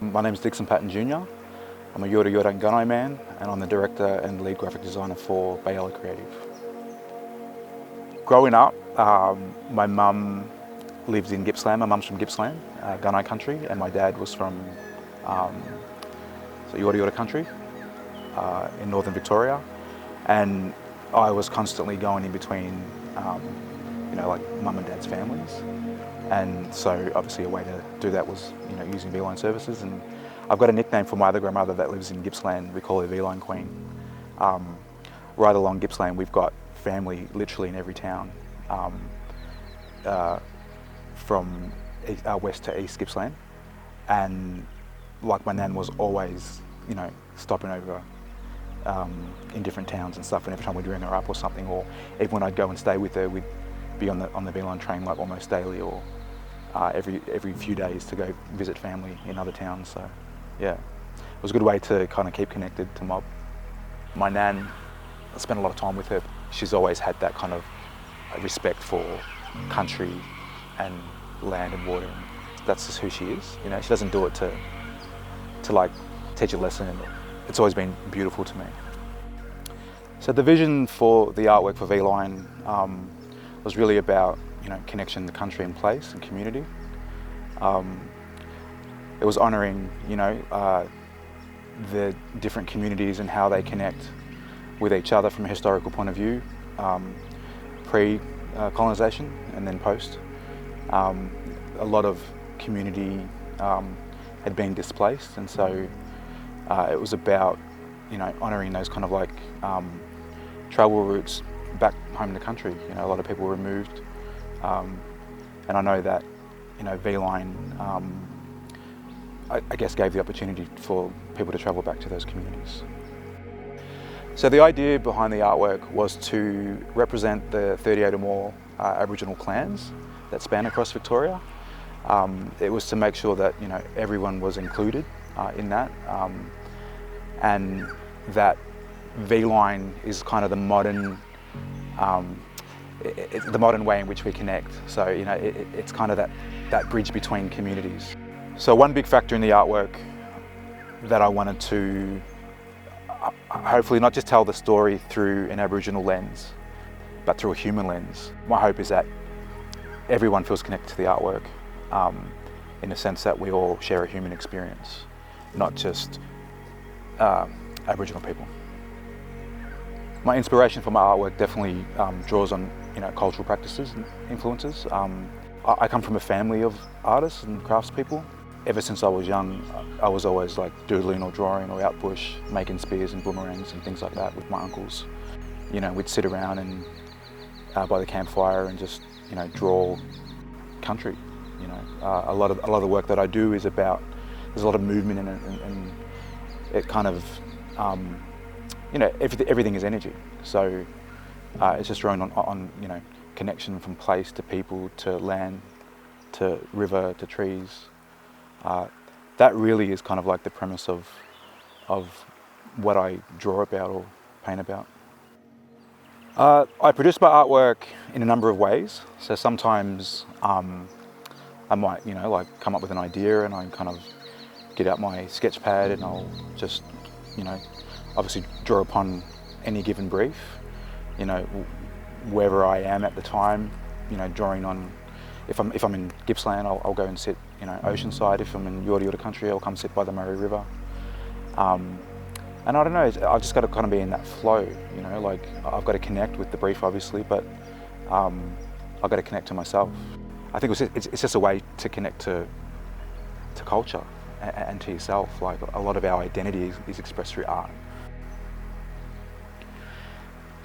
My name is Dixon Patten Jr. I'm a Yorta Yorta Language man, and I'm the director and lead graphic designer for Bayila Creative. Growing up, my mum lived in Gippsland. My mum's from Gippsland, Gunai country, and my dad was from Yorta Yorta country in northern Victoria. And I was constantly going in between, like mum and dad's families. And so obviously a way to do that was, using V-line services. And I've got a nickname for my other grandmother that lives in Gippsland. We call her V-line Queen. Right along Gippsland, we've got family literally in every town, from west to east Gippsland. And like my nan was always, stopping over in different towns and stuff. And every time we'd ring her up or something, or even when I'd go and stay with her, we'd be on the V-line train like almost daily, or every few days to go visit family in other towns. So yeah, it was a good way to kind of keep connected to mob. My nan, I spent a lot of time with her. She's always had that kind of respect for country and land and water. And that's just who she is. She doesn't do it to like teach a lesson. It's always been beautiful to me. So the vision for the artwork for V-line was really about connection to country and place and community. It was honouring the different communities and how they connect with each other from a historical point of view, pre-colonisation and then post. A lot of community had been displaced, and so it was about honouring those kind of like travel routes back home to country. A lot of people were moved, and I know that V-line I guess gave the opportunity for people to travel back to those communities. So the idea behind the artwork was to represent the 38 or more Aboriginal clans that span across Victoria. It was to make sure that everyone was included in that, and that V-line is kind of the modern the modern way in which we connect. So it's kind of that bridge between communities. So one big factor in the artwork that I wanted to hopefully not just tell the story through an Aboriginal lens, but through a human lens. My hope is that everyone feels connected to the artwork, in the sense that we all share a human experience, not just Aboriginal people. My inspiration for my artwork definitely draws on cultural practices and influences. I come from a family of artists and craftspeople. Ever since I was young, I was always like doodling or drawing or out bush, making spears and boomerangs and things like that with my uncles. We'd sit around and by the campfire and just draw country. A lot of the work that I do is about, there's a lot of movement in it, and it kind of everything is energy. So it's just drawn on connection from place to people to land to river to trees. That really is kind of like the premise of what I draw about or paint about. I produce my artwork in a number of ways. So sometimes I might come up with an idea and I kind of get out my sketch pad and I'll just obviously draw upon any given brief, wherever I am at the time, drawing on, if I'm in Gippsland, I'll go and sit, oceanside. If I'm in Yorta Yorta country, I'll come sit by the Murray River. And I don't know, I've just got to kind of be in that flow, like I've got to connect with the brief obviously, but I've got to connect to myself. I think it's just a way to connect to culture and to yourself. Like a lot of our identity is expressed through art.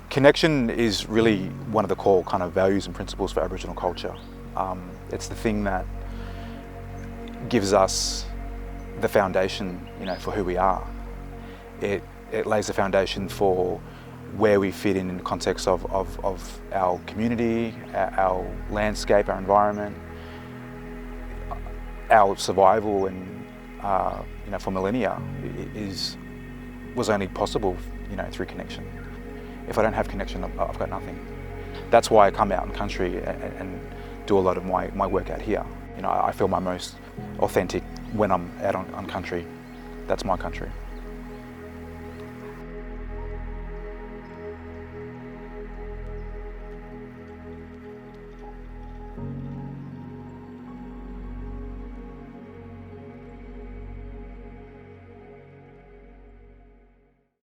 Connection is really one of the core kind of values and principles for Aboriginal culture. It's the thing that gives us the foundation, for who we are. It lays the foundation for where we fit in the context of our community, our landscape, our environment, our survival, and for millennia was only possible, through connection. If I don't have connection, I've got nothing. That's why I come out in country and do a lot of my work out here. I feel my most authentic when I'm out on country. That's my country.